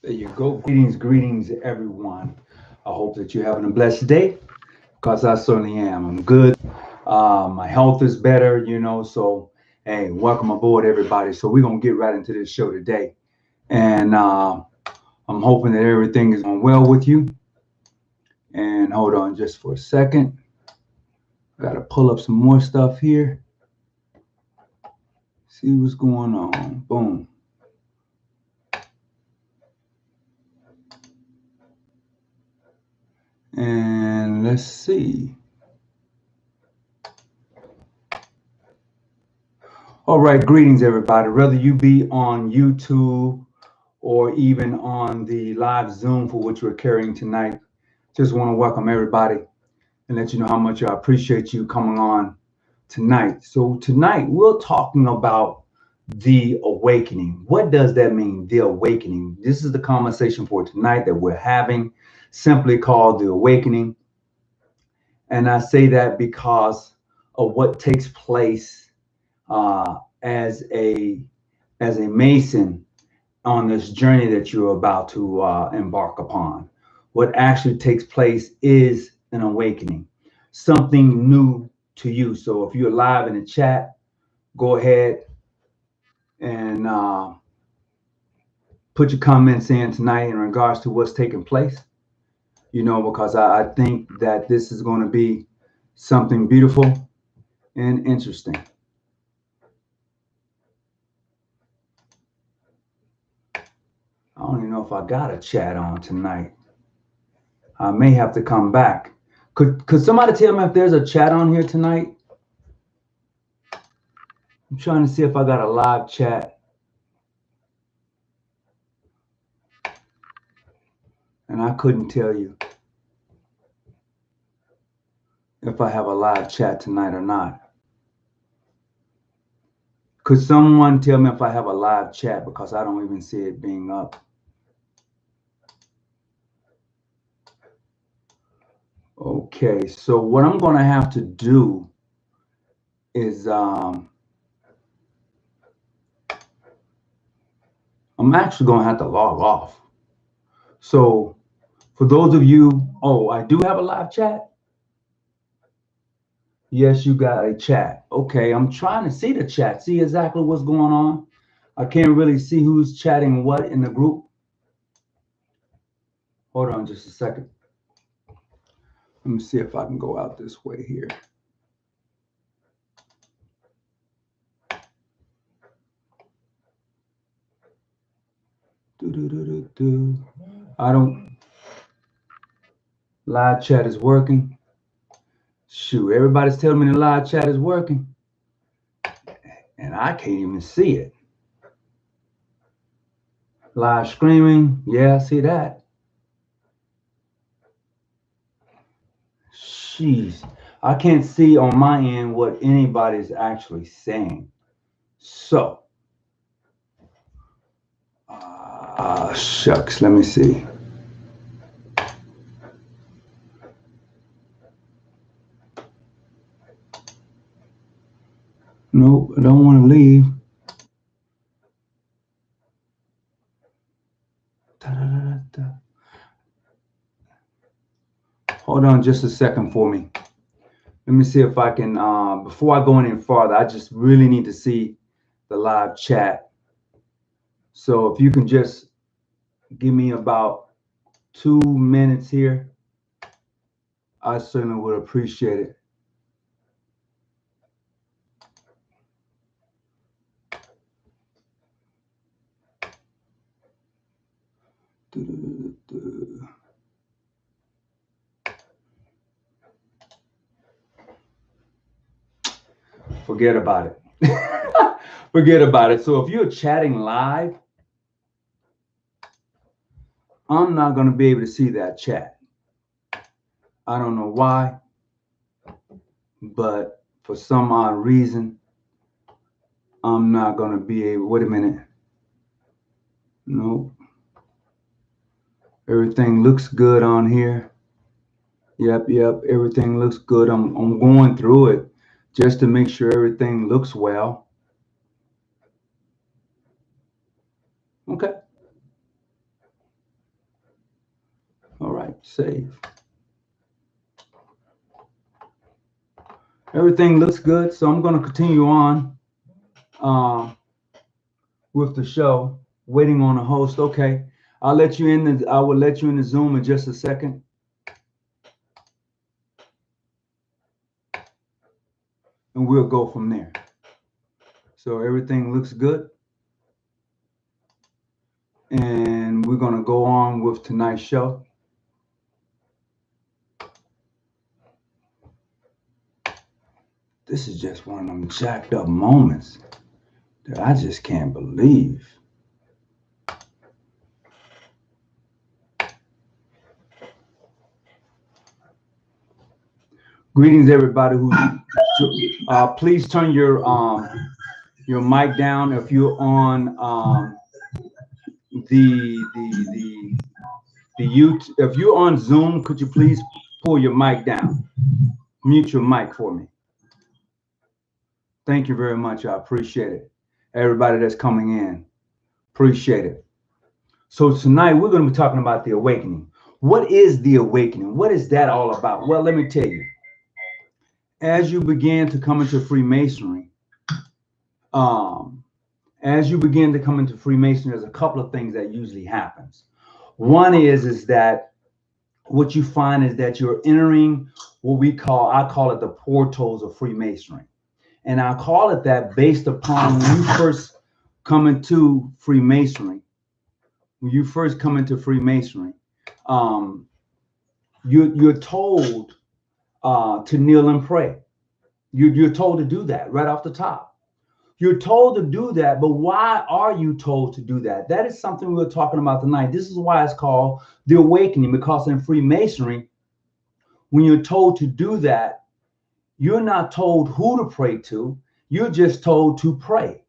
There you go. Greetings, everyone. I hope that you're having a blessed day because I certainly am. I'm good. My health is better, So, hey, welcome aboard, everybody. So, we're going to get right into this show today. And I'm hoping that everything is going well with you. And hold on just for a second. Got to pull up some more stuff here. See what's going on. Boom. And let's see. All right, greetings, everybody. Whether you be on YouTube or even on the live Zoom for which we're carrying tonight, just want to welcome everybody and let you know how much I appreciate you coming on tonight. So tonight we're talking about the awakening. What does that mean, the awakening? This is the conversation for tonight that we're having, simply called the awakening. And I say that because of what takes place as a Mason on this journey that you're about to embark upon. What actually takes place is an awakening, something new to you. So if you're live in the chat, go ahead and put your comments in tonight in regards to what's taking place, because I think that this is going to be something beautiful and interesting. I don't even know if I got a chat on tonight. I may have to come back. Could somebody tell me if there's a chat on here tonight? I'm trying to see if I got a live chat. And I couldn't tell you if I have a live chat tonight or not. Could someone tell me if I have a live chat, because I don't even see it being up? Okay, so what I'm going to have to do is I'm actually going to have to log off. So for those of you, I do have a live chat. Yes, you got a chat. Okay, I'm trying to see the chat, see exactly what's going on. I can't really see who's chatting what in the group. Hold on just a second. Let me see if I can go out this way here. I don't. Live chat is working. Shoot, everybody's telling me the live chat is working. And I can't even see it. Live streaming. Yeah, I see that. Jeez. I can't see on my end what anybody's actually saying. So, shucks, let me see. Nope, I don't want to leave. Hold on just a second for me. Let me see if I can, before I go any farther, I just really need to see the live chat. So if you can just give me about 2 minutes here, I certainly would appreciate it. Forget about it. Forget about it. So if you're chatting live, I'm not going to be able to see that chat. I don't know why, but for some odd reason, I'm not going to be able. Wait a minute. Nope. Everything looks good on here. Yep. Everything looks good. I'm going through it just to make sure everything looks well. Okay. Save. Everything looks good, so I'm going to continue on with the show. Waiting on a host. Okay, I will let you in the Zoom in just a second. And we'll go from there. So everything looks good. And we're going to go on with tonight's show. This is just one of them jacked up moments that I just can't believe. Greetings, everybody. Please turn your mic down if you're on the YouTube. If you're on Zoom, could you please pull your mic down? Mute your mic for me. Thank you very much. I appreciate it. Everybody that's coming in, appreciate it. So tonight we're going to be talking about the awakening. What is the awakening? What is that all about? Well, let me tell you. As you begin to come into Freemasonry, there's a couple of things that usually happens. One is that what you find is that you're entering what I call it the portals of Freemasonry. And I call it that based upon when you first come into Freemasonry. You're told to kneel and pray. You're told to do that right off the top. You're told to do that, but why are you told to do that? That is something we're talking about tonight. This is why it's called the awakening, because in Freemasonry, when you're told to do that, you're not told who to pray to. You're just told to pray.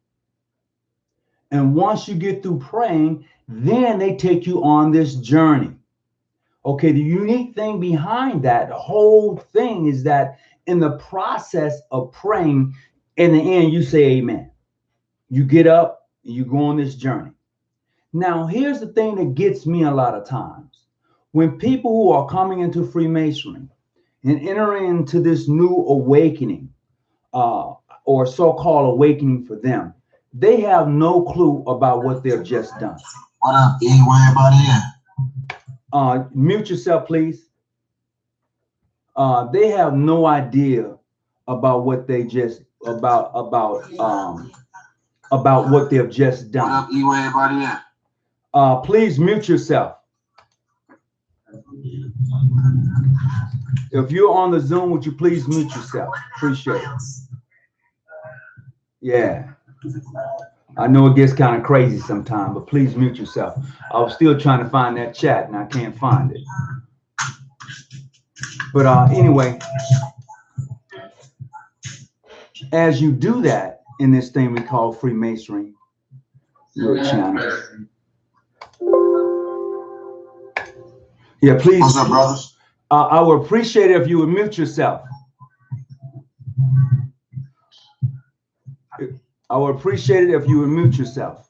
And once you get through praying, then they take you on this journey. Okay, the unique thing behind that, the whole thing is that in the process of praying, in the end, you say amen. You get up and you go on this journey. Now, here's the thing that gets me a lot of times. When people who are coming into Freemasonry and entering into this new awakening, or so-called awakening for them, they have no clue about what they've just done. What up, E? Where everybody at? Mute yourself, please. They have no idea about what they just about what they've just done. What up, E? Where everybody at? Please mute yourself. If you're on the Zoom, would you please mute yourself? Appreciate it. Yeah. I know it gets kind of crazy sometimes, but please mute yourself. I was still trying to find that chat and I can't find it. But anyway, as you do that in this thing we call Freemasonry, your channel. Yeah, please. What's up, brothers? I would appreciate it if you would mute yourself. I would appreciate it if you would mute yourself.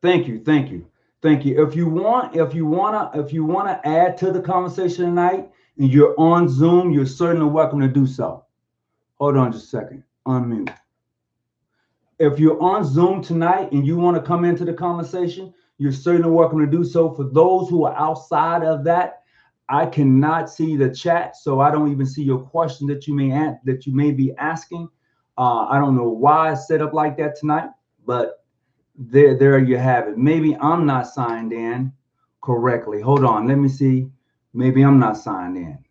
Thank you, thank you, thank you. If you wanna add to the conversation tonight, and you're on Zoom, you're certainly welcome to do so. Hold on just a second. Unmute. If you're on Zoom tonight and you want to come into the conversation, you're certainly welcome to do so. For those who are outside of that, I cannot see the chat, so I don't even see your question that you may be asking. I don't know why it's set up like that tonight, but there you have it. Maybe I'm not signed in correctly. Hold on, let me see. Maybe I'm not signed in.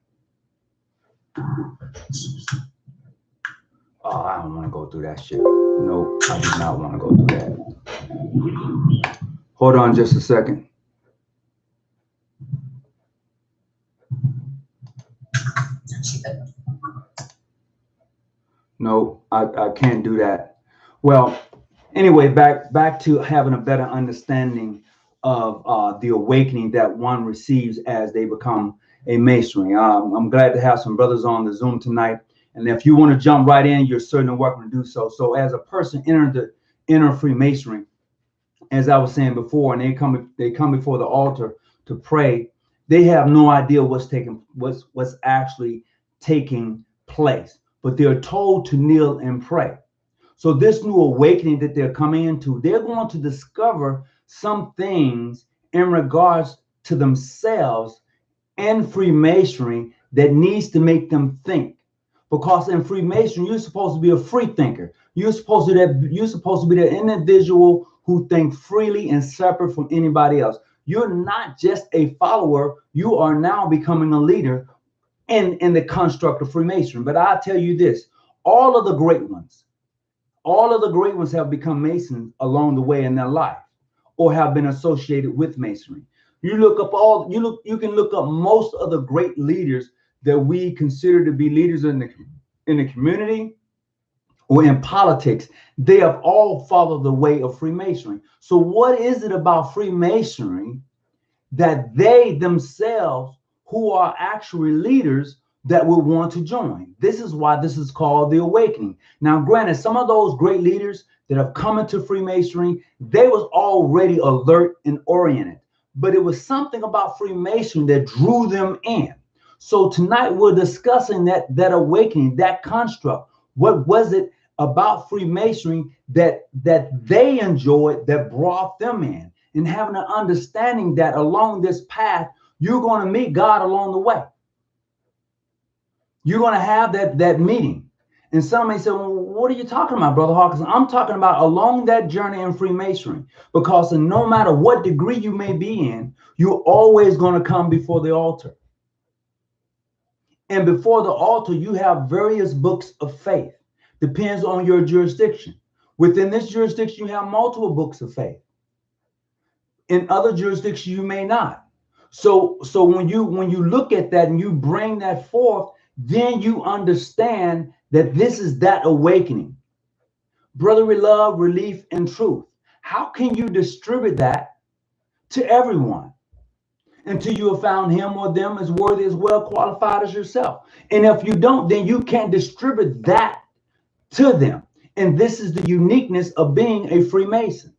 Oh, I don't want to go through that shit. No, I do not want to go through that. Hold on just a second. No, I can't do that. Well, anyway, back to having a better understanding of the awakening that one receives as they become a masonry. I'm glad to have some brothers on the Zoom tonight. And if you want to jump right in, you're certainly welcome to do so. So as a person enter Freemasonry, as I was saying before, and they come before the altar to pray, they have no idea what's actually taking place, but they're told to kneel and pray. So this new awakening that they're coming into, they're going to discover some things in regards to themselves and Freemasonry that needs to make them think. Because in Freemasonry, you're supposed to be a free thinker. You're supposed to be the individual who think freely and separate from anybody else. You're not just a follower. You are now becoming a leader in the construct of Freemasonry. But I'll tell you this, all of the great ones have become Masons along the way in their life, or have been associated with Masonry. You can look up most of the great leaders that we consider to be leaders in the community or in politics. They have all followed the way of Freemasonry. So what is it about Freemasonry that they themselves, who are actually leaders, that will want to join? This is why this is called the awakening. Now, granted, some of those great leaders that have come into Freemasonry, they was already alert and oriented, but it was something about Freemasonry that drew them in. So tonight we're discussing that awakening, that construct. What was it about Freemasonry that they enjoyed that brought them in? And having an understanding that along this path, you're going to meet God along the way. You're going to have that meeting. And some may say, well, what are you talking about, Brother Hawkins? I'm talking about along that journey in Freemasonry, because no matter what degree you may be in, you're always going to come before the altar. And before the altar, you have various books of faith. Depends on your jurisdiction. Within this jurisdiction, you have multiple books of faith. In other jurisdictions, you may not. So when you look at that and you bring that forth, then you understand that this is that awakening. Brotherly love, relief, and truth. How can you distribute that to everyone until you have found him or them as worthy, as well qualified as yourself? And if you don't, then you can't distribute that to them. And this is the uniqueness of being a Freemason.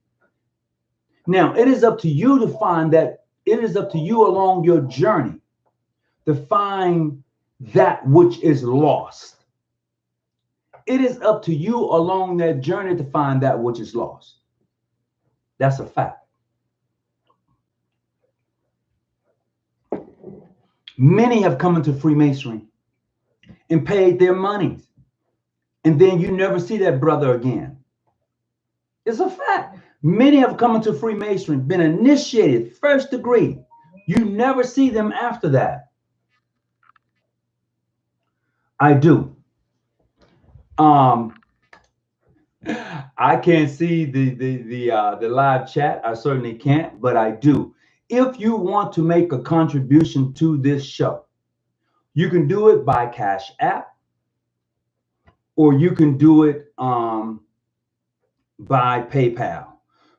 Now, it is up to you to find that. It is up to you along your journey to find that which is lost. It is up to you along that journey to find that which is lost. That's a fact. Many have come into Freemasonry and paid their monies, and then you never see that brother again. It's a fact. Many have come into Freemasonry, been initiated, first degree. You never see them after that. I do. I can't see the live chat. I certainly can't, but I do. If you want to make a contribution to this show, you can do it by Cash App, or you can do it by PayPal.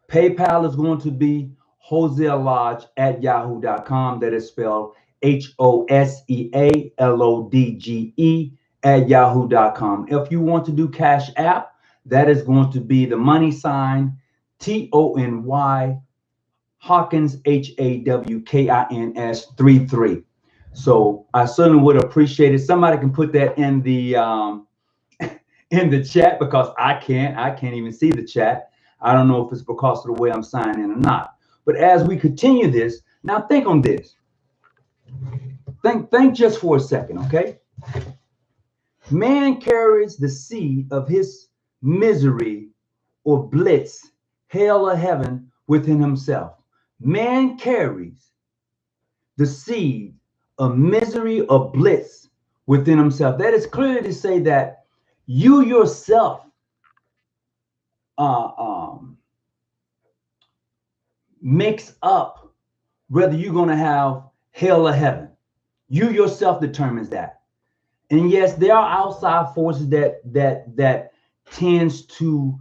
PayPal is going to be hosealodge@yahoo.com. That is spelled HOSEALODGE@yahoo.com. If you want to do Cash App, that is going to be the money sign TONY Hawkins HAWKINS 33. So I certainly would appreciate it. Somebody can put that in the chat, because I can't even see the chat. I don't know if it's because of the way I'm signing in or not. But as we continue this, now think on this. Think just for a second, okay? Man carries the seed of his misery or bliss, hell or heaven, within himself. Man carries the seed of misery or bliss within himself. That is clearly to say that you yourself makes up whether you're going to have hell or heaven. You yourself determines that. And yes, there are outside forces that tends to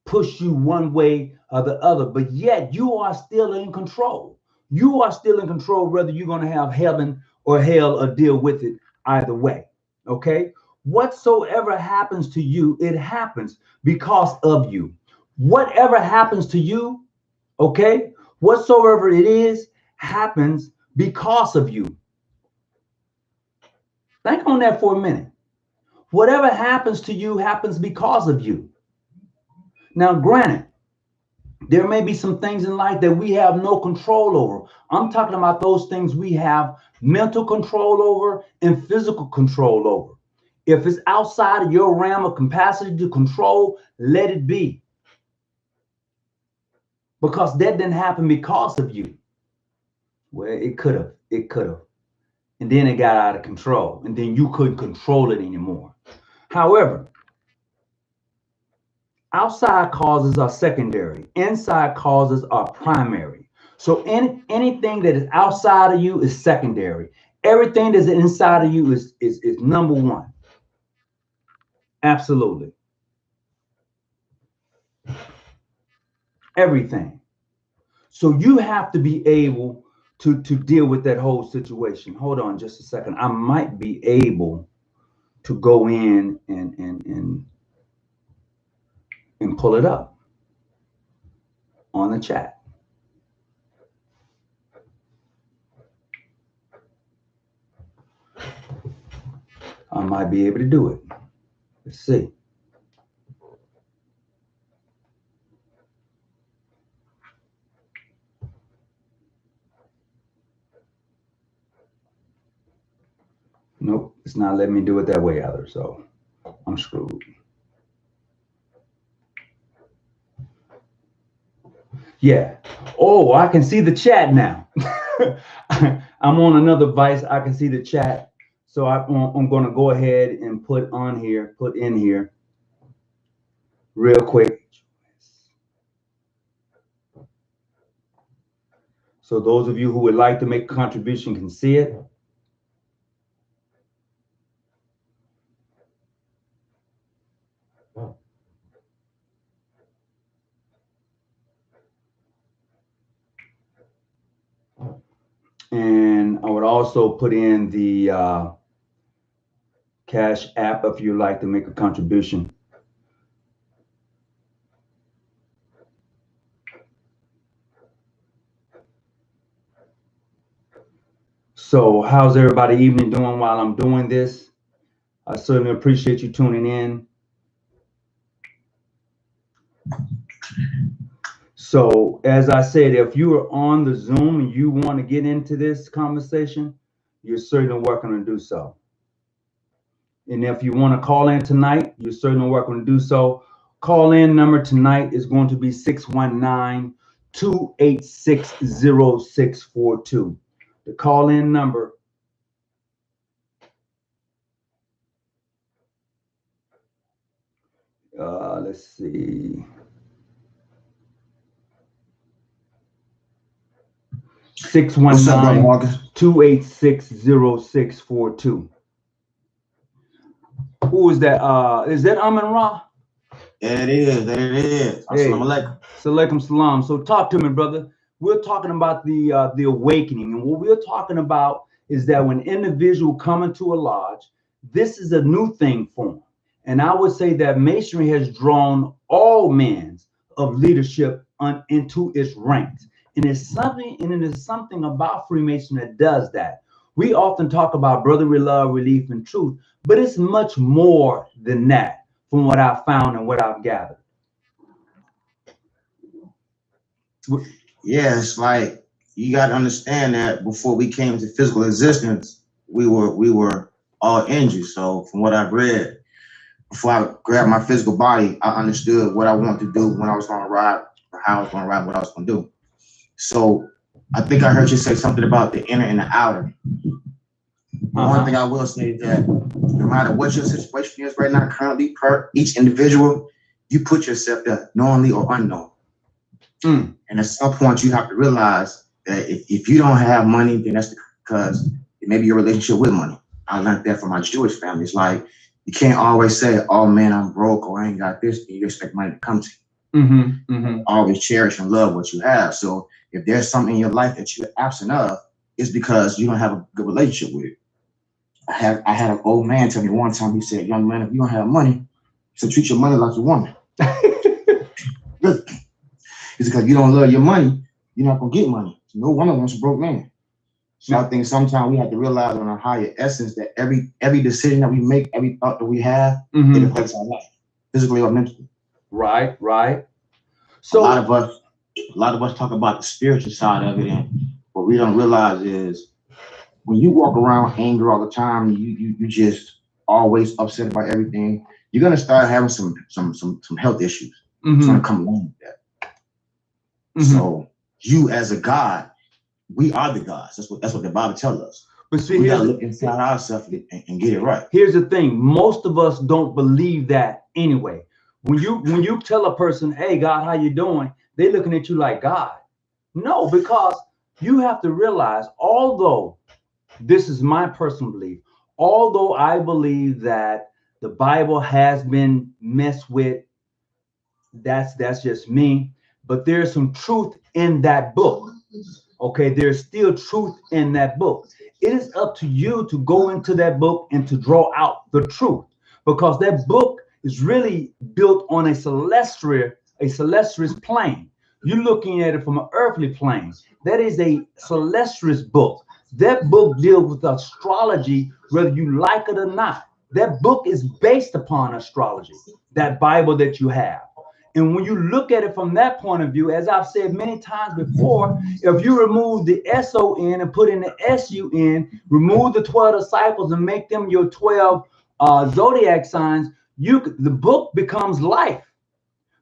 push you one way or the other, but yet you are still in control. You are still in control whether you're going to have heaven or hell or deal with it either way. Okay? Whatsoever happens to you, it happens because of you. Whatever happens to you Okay? Whatsoever it is happens because of you. Think on that for a minute. Whatever happens to you happens because of you. Now, granted, there may be some things in life that we have no control over. I'm talking about those things we have mental control over and physical control over. If it's outside of your realm of capacity to control, let it be. Because that didn't happen because of you. Well, it could have. It could have. And then it got out of control. And then you couldn't control it anymore. However, outside causes are secondary. Inside causes are primary. So anything that is outside of you is secondary. Everything that's inside of you is number one. Absolutely. Everything. So you have to be able to deal with that whole situation. Hold on just a second. I might be able to go in and pull it up on the chat. I might be able to do it. Let's see. Nope, it's not letting me do it that way either, so I'm screwed. Yeah. Oh, I can see the chat now. I'm on another device. I can see the chat. So I'm going to go ahead and put in here real quick. So those of you who would like to make a contribution can see it. And I would also put in the Cash App if you'd like to make a contribution. So how's everybody evening doing while I'm doing this? I certainly appreciate you tuning in. So as I said, if you are on the Zoom and you want to get into this conversation, you're certainly welcome to do so. And if you want to call in tonight, you're certainly welcome to do so. Call in number tonight is going to be 619-286-0642. The call in number. Let's see. 619-286-0642. Who is that? Is that Amin Ra? Yeah, it is. That it is. Assalamu alaikum. Alaikum salam. So talk to me, brother. We're talking about the awakening, and what we're talking about is that when individual come into a lodge, this is a new thing for them. And I would say that Masonry has drawn all men of leadership into its ranks. And it is something about Freemason that does that. We often talk about brotherly love, relief, and truth, but it's much more than that from what I've found and what I've gathered. Yeah, it's like you got to understand that before we came to physical existence, we were all angels. So from what I've read, before I grabbed my physical body, I understood what I wanted to do, when I was going to ride, or how I was going to ride, what I was going to do. So I think I heard you say something about the inner and the outer. One thing I will say is that no matter what your situation is right now, currently, per each individual, you put yourself there knowingly or unknown. And at some point, you have to realize that if you don't have money, then that's because it may be your relationship with money. I learned that from my Jewish family. It's like, you can't always say, oh man, I'm broke, or I ain't got this, and you expect money to come to you. Always cherish and love what you have. So if there's something in your life that you're absent of, it's because you don't have a good relationship with it. I had an old man tell me one time, he said, young man, if you don't have money, so treat your money like your woman. It's because you don't love your money, you're not gonna get money. No one of them's a broke man. So I think sometimes we have to realize on a higher essence that every decision that we make, every thought that we have, it affects our life, physically or mentally. Right, right. So a lot of us talk about the spiritual side of it, and what we don't realize is when you walk around anger all the time, you just always upset about everything, you're gonna start having some health issues. It's gonna come along with that. So you as a God, we are the gods. That's what the Bible tells us. But see, we gotta look inside ourselves and get it right. Here's the thing: most of us don't believe that anyway. When you tell a person, "Hey, God, how you doing?" They're looking at you like God. No, because you have to realize, although this is my personal belief, although I believe that the Bible has been messed with, that's just me. But there's some truth in that book. Okay, there's still truth in that book. It is up to you to go into that book and to draw out the truth, because that book is really built on a celestial plane. You're looking at it from an earthly plane. That is a celestial book. That book deals with astrology, whether you like it or not. That book is based upon astrology, that Bible that you have. And when you look at it from that point of view, as I've said many times before, if you remove the S-O-N and put in the S-U-N, remove the 12 disciples and make them your 12 zodiac signs, the book becomes life.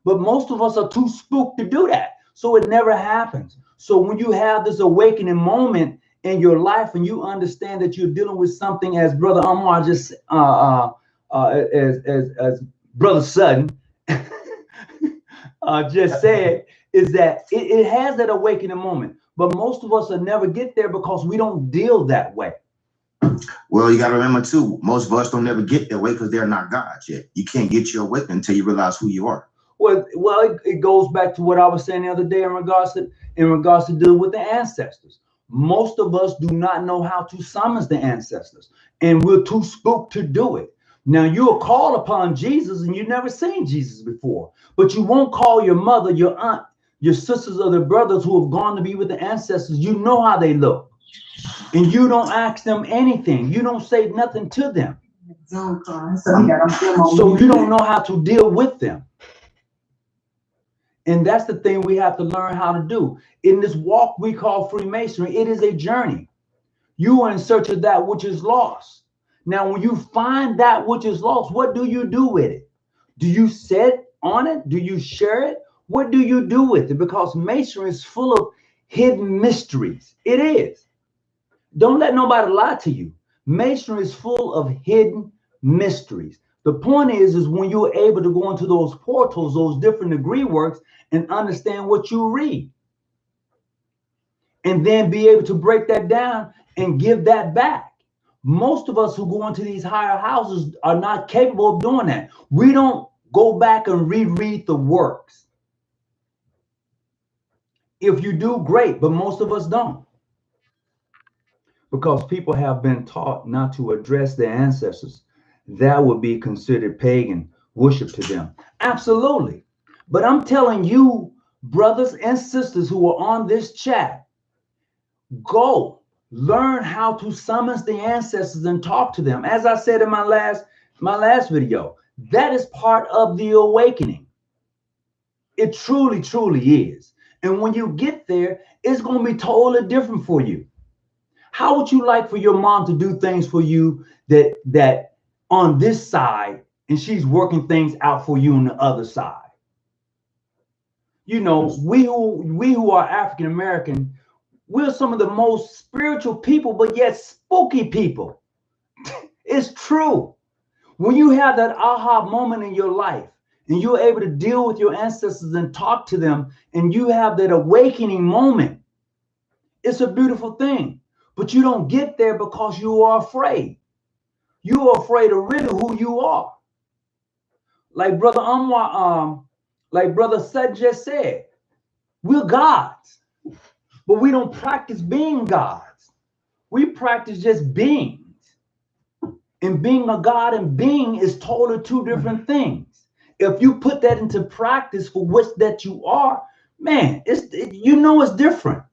But most of us are too spooked to do that. So it never happens. So when you have this awakening moment in your life and you understand that you're dealing with something, as Brother Amar just, as Brother Sutton, just said, is that it has that awakening moment, but most of us will never get there because we don't deal that way. Well, you got to remember too, most of us don't never get that way because they're not gods yet. You can't get your awakening until you realize who you are. Well, it goes back to what I was saying the other day in regards to dealing with the ancestors. Most of us do not know how to summon the ancestors, and we're too spooked to do it. Now, you'll call upon Jesus and you've never seen Jesus before, but you won't call your mother, your aunt, your sisters, or their brothers who have gone to be with the ancestors. You know how they look, and you don't ask them anything. You don't say nothing to them. So you don't know how to deal with them. And that's the thing we have to learn how to do. In this walk we call Freemasonry, it is a journey. You are in search of that which is lost. Now, when you find that which is lost, what do you do with it? Do you sit on it? Do you share it? What do you do with it? Because Masonry is full of hidden mysteries. It is. Don't let nobody lie to you. Masonry is full of hidden mysteries. The point is when you're able to go into those portals, those different degree works, and understand what you read, and then be able to break that down and give that back. Most of us who go into these higher houses are not capable of doing that. We don't go back and reread the works. If you do, great, but most of us don't. Because people have been taught not to address their ancestors. That would be considered pagan worship to them. Absolutely. But I'm telling you, brothers and sisters who are on this chat, go learn how to summon the ancestors and talk to them. As I said in my last video, that is part of the awakening. It truly, truly is. And when you get there, it's going to be totally different for you. How would you like for your mom to do things for you that on this side, and she's working things out for you on the other side? You know, we who are African American, we're some of the most spiritual people, but yet spooky people. It's true. When you have that aha moment in your life and you're able to deal with your ancestors and talk to them, and you have that awakening moment, it's a beautiful thing. But you don't get there because you are afraid. You are afraid of really who you are. Like Brother Anwar, like Brother Sud just said, we're gods, but we don't practice being gods. We practice just beings. And being a god and being is totally two different things. If you put that into practice for what that you are, man, it's different.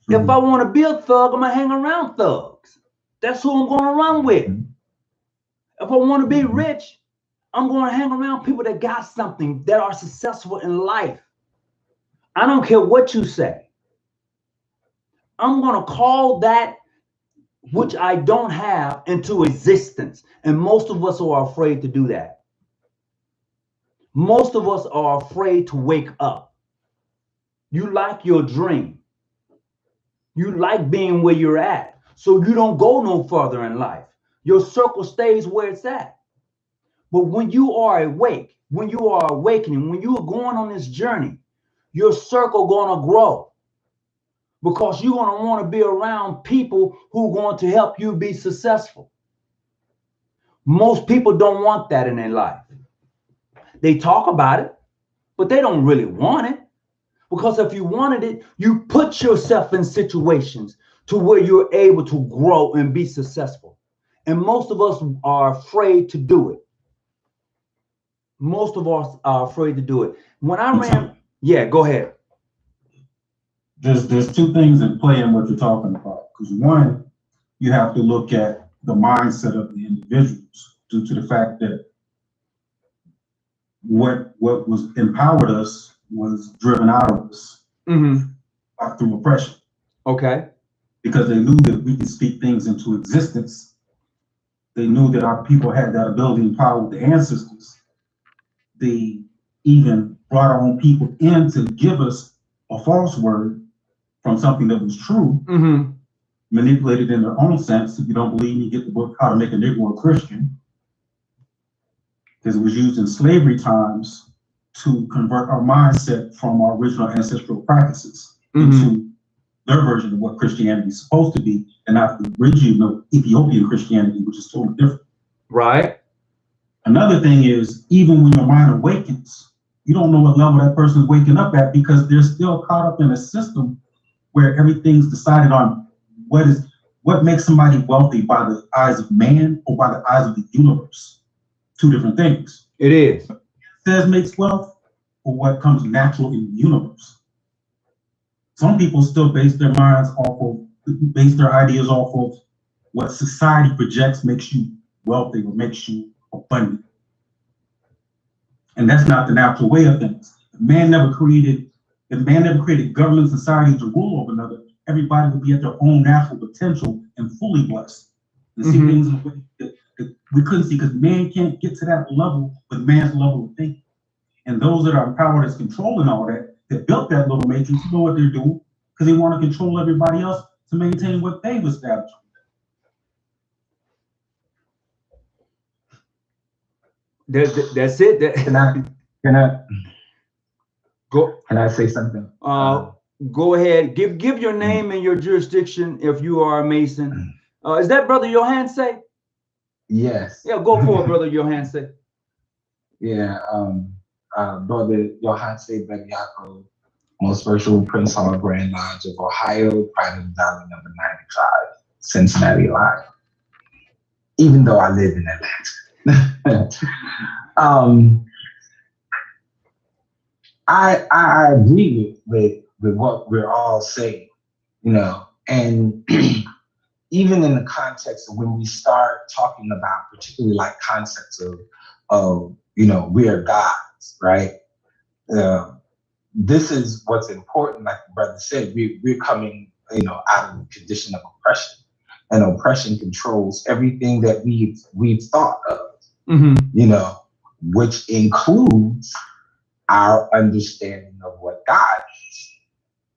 If I want to be a thug, I'm gonna hang around thugs. That's who I'm gonna run with. If I want to be rich, I'm gonna hang around people that got something, that are successful in life. I don't care what you say. I'm gonna call that which I don't have into existence. And most of us are afraid to do that. Most of us are afraid to wake up. You like your dream. You like being where you're at. So you don't go no further in life. Your circle stays where it's at. But when you are awake, when you are awakening, when you are going on this journey, your circle gonna grow. Because you're gonna want to be around people who are going to help you be successful. Most people don't want that in their life. They talk about it, but they don't really want it. Because if you wanted it, you put yourself in situations to where you're able to grow and be successful. And most of us are afraid to do it. Most of us are afraid to do it. When I ran, yeah, go ahead. There's two things in play in what you're talking about. Because one, you have to look at the mindset of the individuals due to the fact that what was empowered us was driven out of us through oppression. Okay. Because they knew that we could speak things into existence. They knew that our people had that ability and power with the ancestors. They even brought our own people in to give us a false word from something that was true, manipulated in their own sense. If you don't believe me, get the book How to Make a Negro a Christian, because it was used in slavery times to convert our mindset from our original ancestral practices into their version of what Christianity is supposed to be, and not the original Ethiopian Christianity, which is totally different. Right. Another thing is, even when your mind awakens, you don't know what level that person is waking up at, because they're still caught up in a system where everything's decided on what makes somebody wealthy by the eyes of man or by the eyes of the universe. Two different things. It is. What says makes wealth, or what comes natural in the universe. Some people still base their minds base their ideas off of what society projects makes you wealthy or makes you abundant. And that's not the natural way of things. If man never created government society to rule over another, everybody would be at their own natural potential and fully blessed. And see things in a way that we couldn't see, because man can't get to that level with man's level of thinking. And those that are empowered as controlling all that built that little matrix, you know what they're doing, because they want to control everybody else to maintain what they've established. That's it. Can I say something? Go ahead. Give your name and your jurisdiction if you are a Mason. Is that Brother Johanse? Yes. Yeah, go for it, Brother Johanse. Yeah, Brother Johanse Benyako, most virtual Prince Hall Grand Lodge of Ohio, Private Valley number 95, Cincinnati, Ohio. Even though I live in Atlanta. I agree with what we're all saying, and even in the context of when we start talking about particularly like concepts of we are gods, right? This is what's important, like the brother said, we're coming, out of a condition of oppression, and oppression controls everything that we've thought of, which includes our understanding of what God is,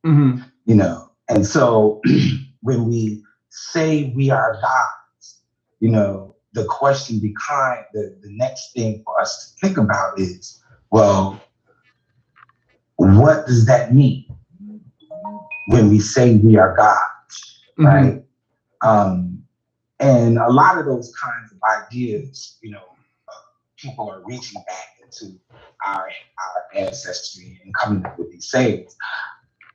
and so when we say we are gods, the question behind the next thing for us to think about is, well, what does that mean when we say we are gods, right? And a lot of those kinds of ideas, people are reaching back into our ancestry and coming up with these sayings.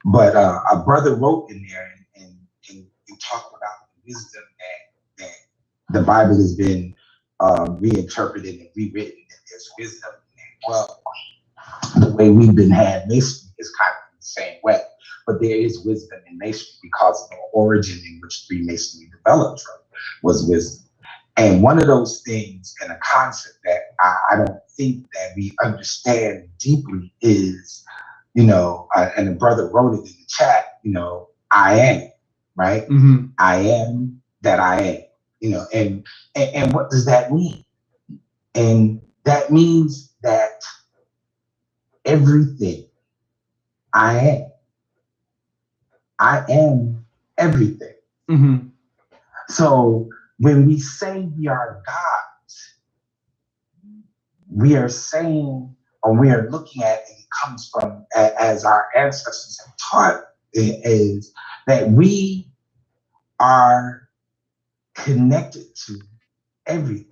But a brother wrote in there and talked about the wisdom that the Bible has been reinterpreted and rewritten, and there's wisdom in there. Well, the way we've been had masonry is kind of the same way. But there is wisdom in masonry because the origin in which Freemasonry developed from was wisdom. And one of those things and a concept that I don't think that we understand deeply is, and the brother wrote it in the chat, I am, right? Mm-hmm. I am that I am, and what does that mean? And that means that everything I am everything. Mm-hmm. So when we say we are gods, we are saying, or we are looking at, and it comes from, as our ancestors have taught, is that we are connected to everything.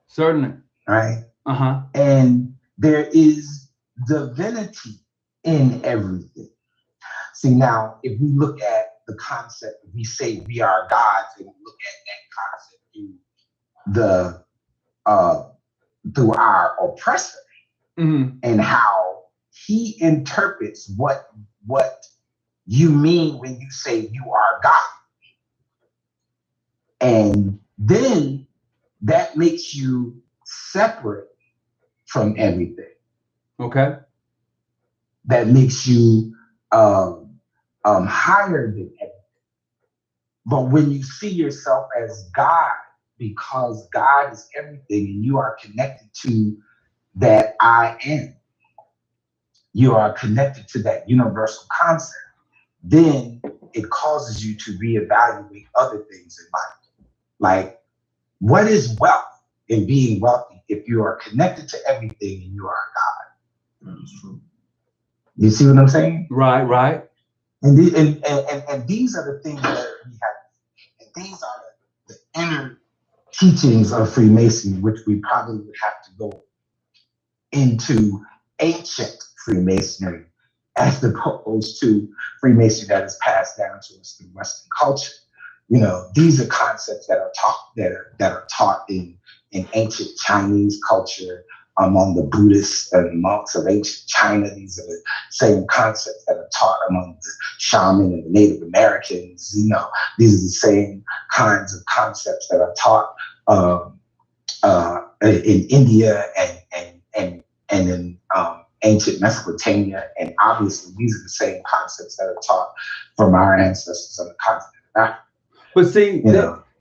Certainly. Right? Uh-huh. And there is divinity in everything. See, now, if we look at the concept, we say we are gods, and we look at that concept through our oppressor, mm-hmm. and how he interprets what you mean when you say you are God. And then that makes you separate from everything. Okay. That makes you higher than everything. But when you see yourself as God, because God is everything and you are connected to that I am, you are connected to that universal concept, then it causes you to reevaluate other things in life. Like, what is wealth and being wealthy if you are connected to everything and you are God? That's true. You see what I'm saying? Right, right. And these are the things that we have. And these are the inner teachings of Freemasonry, which we probably would have to go into ancient Freemasonry as opposed to Freemasonry that is passed down to us through Western culture. These are concepts that are taught in ancient Chinese culture among the Buddhists and monks of ancient China. These are the same concepts that are taught among the shaman and the Native Americans. These are the same kinds of concepts that are taught in India and in ancient Mesopotamia. And obviously, these are the same concepts that are taught from our ancestors on the continent of Africa. But see,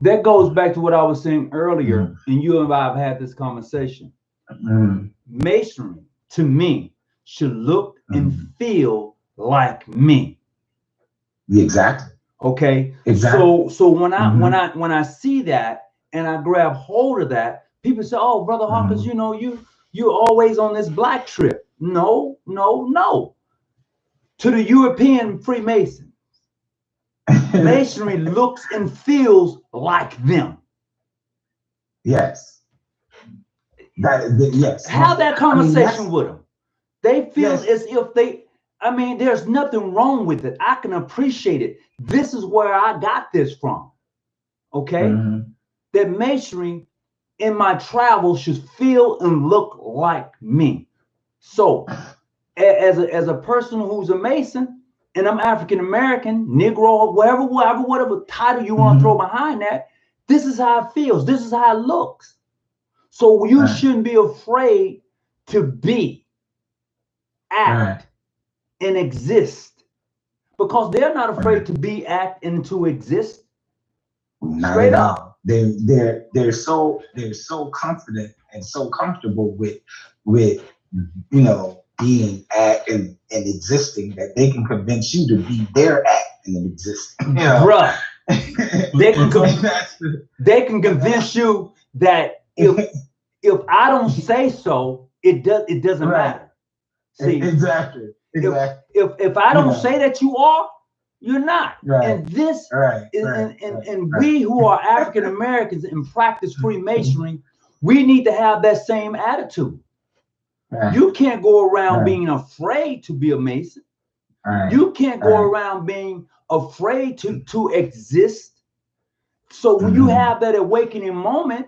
that goes back to what I was saying earlier, mm-hmm. and you and I have had this conversation. Mm-hmm. Masonry, to me, should look mm-hmm. and feel like me. Exactly. Okay. Exactly. So when I when I see that and I grab hold of that, people say, "Oh, Brother Hawkins, mm-hmm. you're always on this black trip." No. To the European Freemason, Masonry looks and feels like them. Yes. Yes. Have that conversation with them. They feel as if there's nothing wrong with it. I can appreciate it. This is where I got this from. Okay? Mm-hmm. That Masonry in my travels should feel and look like me. So, as a person who's a Mason, and I'm African American, Negro, whatever title you want to throw behind that, this is how it feels. This is how it looks. So you shouldn't be afraid to be, act, and exist, because they're not afraid to be, act, and to exist. Straight up, they're so confident and so comfortable with being, act, and existing that they can convince you to be their act and existing. Bruh, they can convince you that if I don't say so, it doesn't matter. See, exactly. If I don't say that you are, you're not. Right. And this and we who are African Americans and practice Freemasonry, we need to have that same attitude. Right. You can't go around being afraid to be a Mason. Right. You can't go around being afraid to exist. So when you have that awakening moment,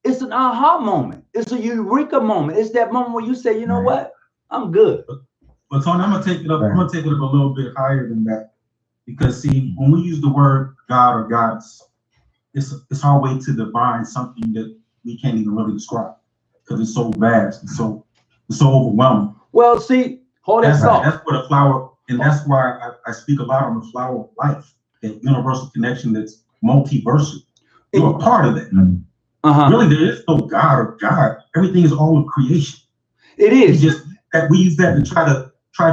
it's an aha moment. It's a eureka moment. It's that moment where you say, you know what? I'm good. But Tony, I'm gonna take it up. I'm gonna take it up a little bit higher than that, because see, when we use the word God or goddess, it's our way to define something that we can't even really describe, because it's so vast and so overwhelming. Well, see, That's where the flower, and that's why I speak a lot on the flower of life, that universal connection that's multiversal. You're a part of that. Really, there is no God or God. Everything is all of creation. It is. We use that to try to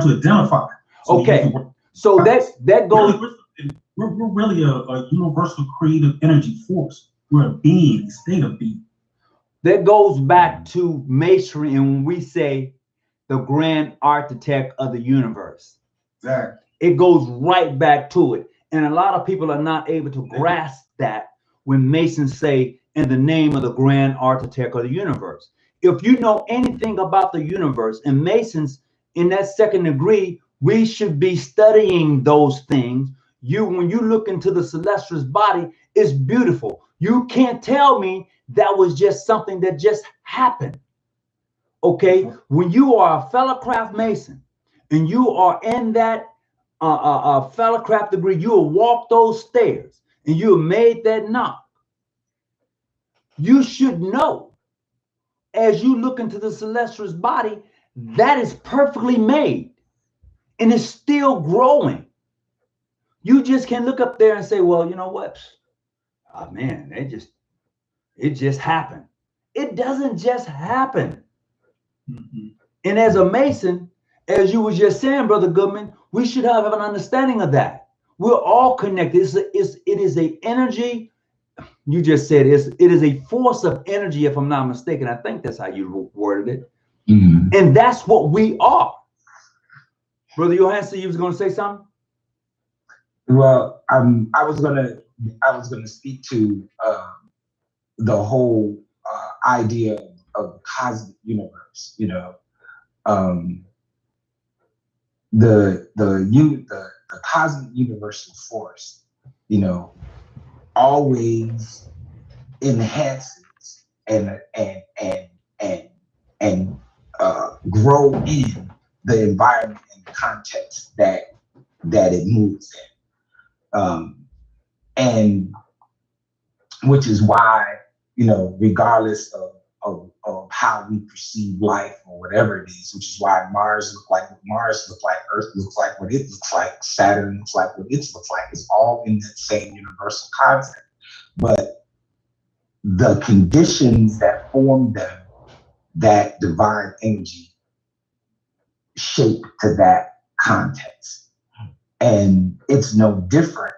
identify. So okay. So that goes. We're really a universal creative energy force. We're a being, state of being. That goes back to masonry, and when we say the grand architect of the universe, exactly, it goes right back to it. And a lot of people are not able to grasp that when Masons say, in the name of the grand architect of the universe. If you know anything about the universe, and Masons in that second degree, we should be studying those things. When you look into the celestial body, it's beautiful. You can't tell me that was just something that just happened. Okay, when you are a fellow craft Mason and you are in that fellow craft degree, you will walk those stairs and you have made that knock. You should know, as you look into the celestial body, that is perfectly made and it's still growing. You just can't look up there and say, well, you know what? Oh man, it just happened. It doesn't just happen. And as a Mason, as you was just saying, Brother Goodman, we should have an understanding of that. We're all connected. It is a energy. You just said it is a force of energy, if I'm not mistaken. I think that's how you worded it. And that's what we are. Brother Johansson, you was going to say something? Well, I was gonna speak to the whole idea of the cosmic universe. You know, the cosmic universal force, you know, always enhances and grow in the environment and context that it moves in, and which is why, you know, regardless of how we perceive life or whatever it is, which is why Mars looks like what Mars looks like, Earth looks like what it looks like, Saturn looks like what it looks like. It's all in that same universal concept. But the conditions that form them, that divine energy, shape to that context. And it's no different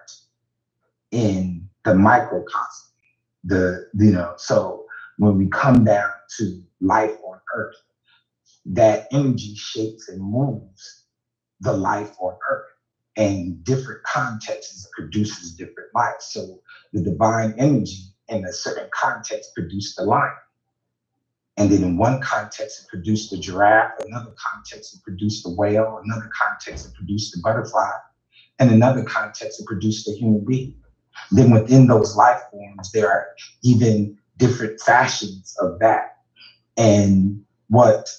in the microcosm. So when we come down to life on Earth, that energy shapes and moves the life on Earth, and different contexts produces different life. So the divine energy in a certain context produced the lion, and then in one context it produced the giraffe, another context it produced the whale, another context it produced the butterfly, and another context it produced the human being. Then within those life forms, there are even different fashions of that. And what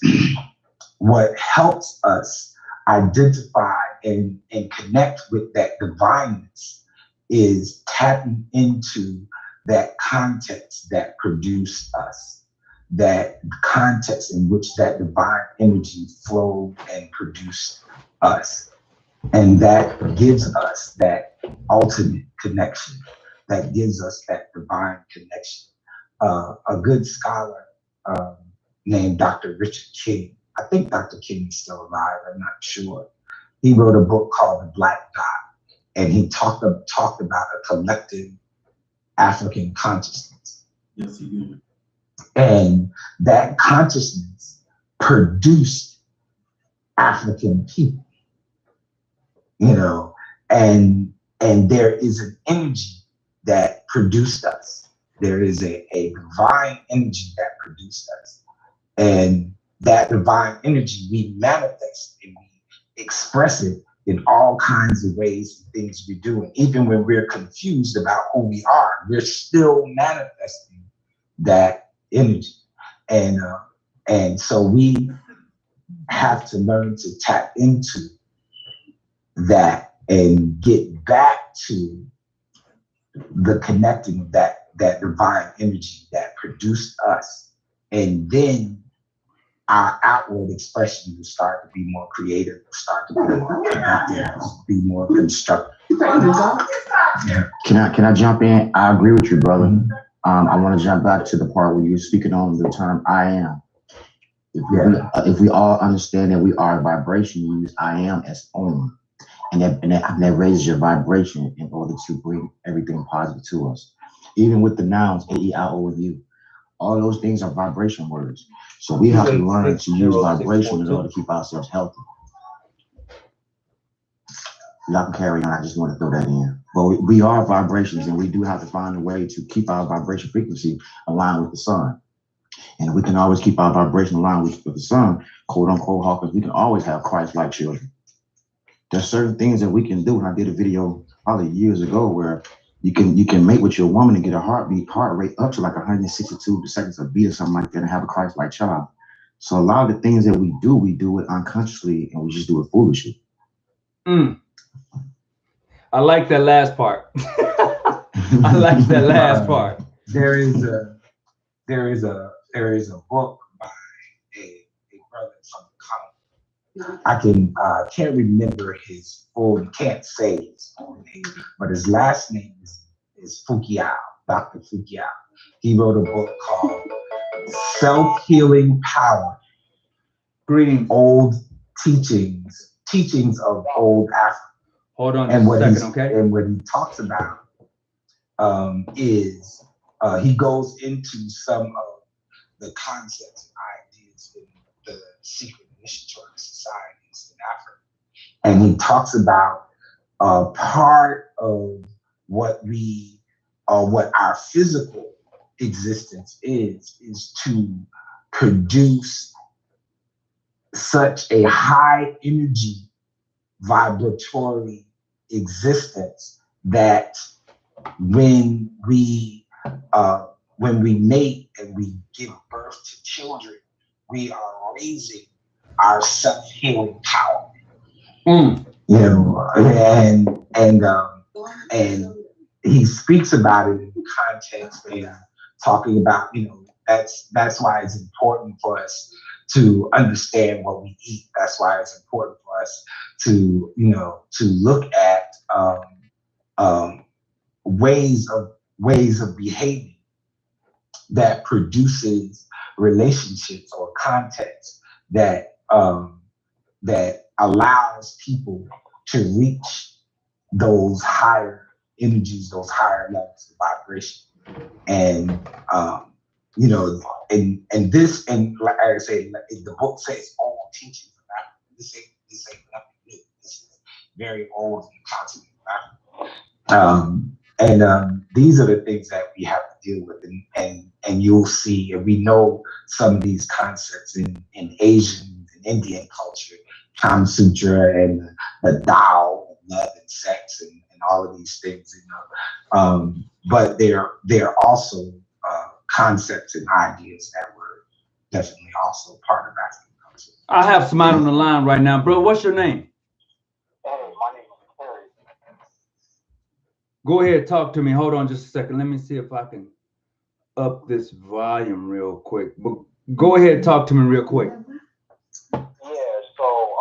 helps us identify and connect with that divineness is tapping into that context that produced us, that context in which that divine energy flowed and produced us. And that gives us that ultimate connection, that gives us that divine connection. A good scholar named Dr. Richard King, I think Dr. King is still alive, I'm not sure. He wrote a book called The Black Dot, and he talked about a collective African consciousness. Yes, he did. And that consciousness produced African people. You know, and there is an energy that produced us. There is a divine energy that produced us. And that divine energy, we manifest and we express it in all kinds of ways and things we do. And even when we're confused about who we are, we're still manifesting that energy. And so we have to learn to tap into that and get back to the connecting of that divine energy that produced us. And then our outward expression will start to be more creative, start to be more productive, be more constructive. Can I jump in? I agree with you, brother. I want to jump back to the part where you're speaking on the term I am. If we all understand that we are a vibration, you use I am as own. And that raises your vibration in order to bring everything positive to us. Even with the nouns, A, E, I, O, and U. All those things are vibration words. So we have to learn to use vibration in order to keep ourselves healthy. Y'all can carry on. I just want to throw that in. But we are vibrations, and we do have to find a way to keep our vibration frequency aligned with the sun. And we can always keep our vibration aligned with the sun, quote unquote, Hawkins. We can always have Christ-like children. There's certain things that we can do. And I did a video probably years ago where you can mate with your woman and get a heart rate up to like 162 seconds a beat or something like that and have a Christ-like child. So a lot of the things that we do it unconsciously, and we just do it foolishly. I like that last part. I like that last part. There is a book by a brother from the I can't remember his full, can't say his full name, but his last name is Fukiao, Dr. Fukiao. He wrote a book called Self-Healing Power. Greetings. Old teachings of old Africa. Hold on just a second, okay? And what he talks about is he goes into some of the concepts and ideas in the secret initiatory societies in Africa. And he talks about part of what our physical existence is to produce such a high energy vibratory existence that when we mate and we give birth to children, we are raising our self-healing power. You know, and he speaks about it in the context of talking about, you know, that's why it's important for us to understand what we eat. That's why it's important for us to, you know, to look at ways of behaving that produces relationships or context that allows people to reach those higher energies, those higher levels of vibration. And you know, and this, and like I say, the book says all teachings of Africa. This ain't nothing new. This is very old in the continent of Africa. These are the things that we have to deal with, and you'll see, and we know some of these concepts in Asian and Indian culture, Kama Sutra and the Tao, love and sex, and all of these things, you know. But they're also concepts and ideas that were definitely also part of African culture. I have somebody on the line right now, bro. What's your name? Hey, my name is Terry. Go ahead, talk to me. Hold on just a second. Let me see if I can up this volume real quick. But go ahead, talk to me real quick. Yeah, so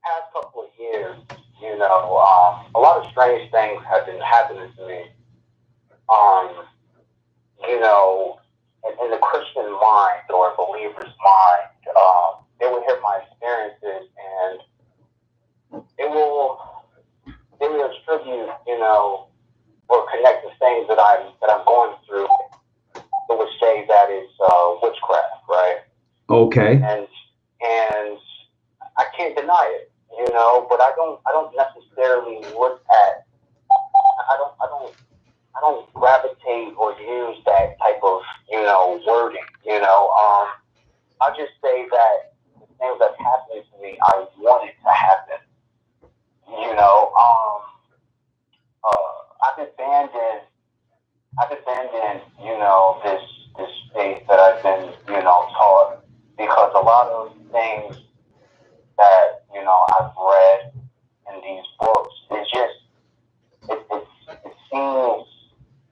past couple of years, you know, a lot of strange things have been happening to me. You know, in the Christian mind or a believer's mind, they will hear my experiences and they will attribute, you know, or connect the things that I'm going through. They would say that it's witchcraft, right? Okay. And I can't deny it, you know, but I don't necessarily look at. I don't gravitate or use that type of, you know, wording, you know. I just say that the things that's happening to me, I want it to happen. You know, I've abandoned, you know, this faith that I've been, you know, taught because a a lot of things that, you know, I've read in these books, it's just, it seems,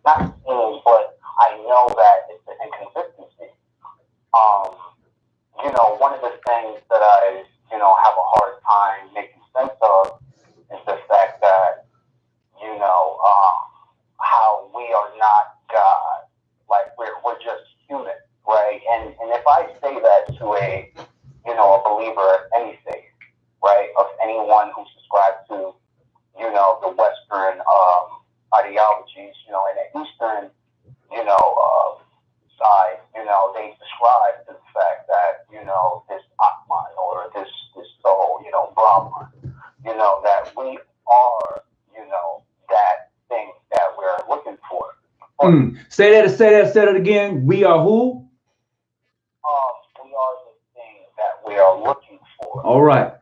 not seems, but I know that it's an inconsistency. You know, one of the things that I, you know, have a hard time making sense of is the fact that, you know, how we are not God. Like, we're just human, right? And if I say that to a, you know, a believer of any faith, right, of anyone who subscribes to, you know, the Western ideologies, you know, and the Eastern, you know, side, you know, they subscribe to the fact that, you know, this Atman or this soul, you know, Brahman, you know, that we are, you know, that thing that we're looking for. Say that again. We are who? We are the thing that we are looking for. All right.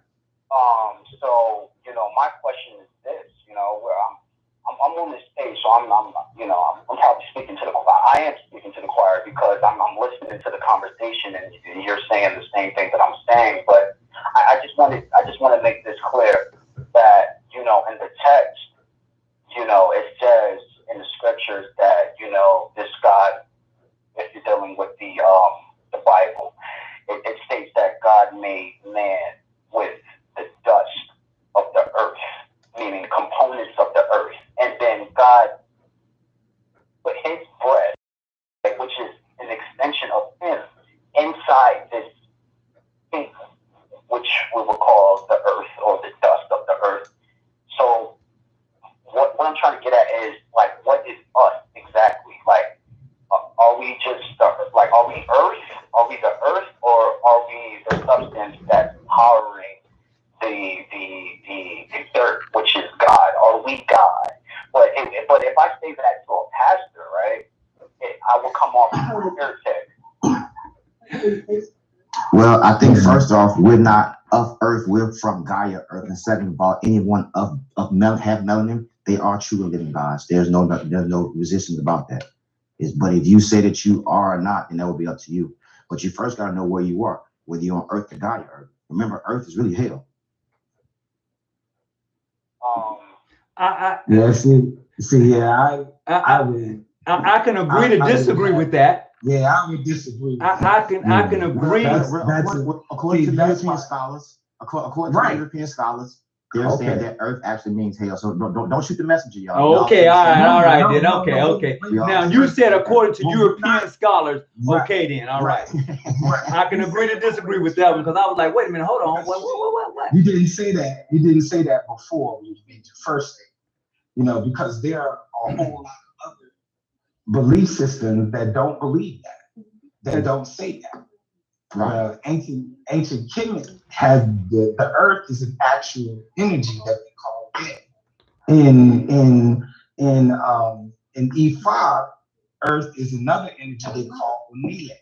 So, you know, my question is this, you know, where I'm on this stage, so I'm probably speaking to the choir. I am speaking to the choir because I'm listening to the conversation and you're saying the same thing that I'm saying. But I just want to make this clear that, you know, in the text, you know, it says in the scriptures that, you know, this God, if you're dealing with the Bible, it states that God made man with the dust of the earth, meaning components of the earth. And then God put his breath, which is an extension of him, inside this thing, which we would call the earth or the dust of the earth. So what I'm trying to get at is, like, what is us exactly? Like, are we just like, are we earth? Are we the earth, or are we the substance that's powering the dirt, which is God? Are we God? But if I say that to a pastor, right, I will come off as a heretic. Well, I think first off, we're not of Earth. We're from Gaia Earth. And second of all, anyone have melanin, they are true and living gods. There's no resistance about that. But if you say that you are or not, then that will be up to you. But you first got to know where you are, whether you're on Earth or Gaia Earth. Remember, Earth is really hell. I can agree to disagree with that. Yeah, I would disagree. I can agree. According to European scholars, European scholars, they're saying that Earth actually means hell. So don't shoot the messenger, y'all. Okay, all right then. Okay. Now you said according to European scholars. Okay then, all right. I can agree to disagree with that one because I was like, wait a minute, hold on, what? You didn't say that. You didn't say that before when you made your first statement. You know, because there are a whole lot of other belief systems that don't believe that don't say that. Ancient Kemet has the earth is an actual energy that they call dead. In E5, earth is another energy they call Unile.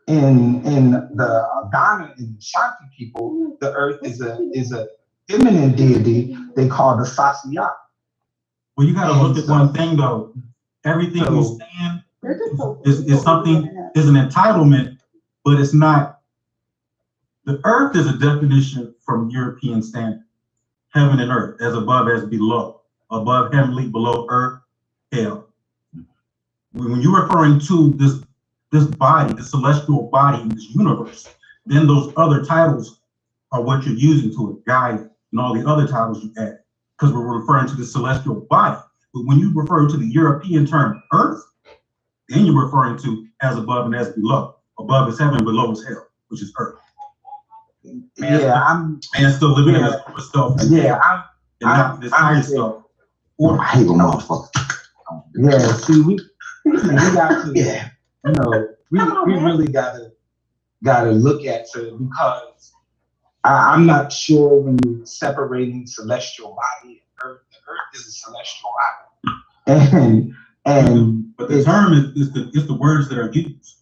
In the Ghana and Shanti people, the earth is a feminine deity they call the Sasiyat. Well, you got to look at one thing though. Everything you're saying is something, is an entitlement, but it's not. The earth is a definition from European standard. Heaven and earth, as above as below. Above heavenly, below earth, hell. When you're referring to this body, the celestial body in this universe, then those other titles are what you're using to it, Gaia, and all the other titles you add, because we're referring to the celestial body. But when you refer to the European term earth, then you're referring to as above and as below. Above is heaven, below is hell, which is earth. Man still living in his upper self. Yeah, not this higher self. I hate a motherfucker. Yeah, see, we got to, you know, we really gotta look at it, because I'm not sure when you're separating celestial body and earth. The earth is a celestial body, but the term is the words that are used.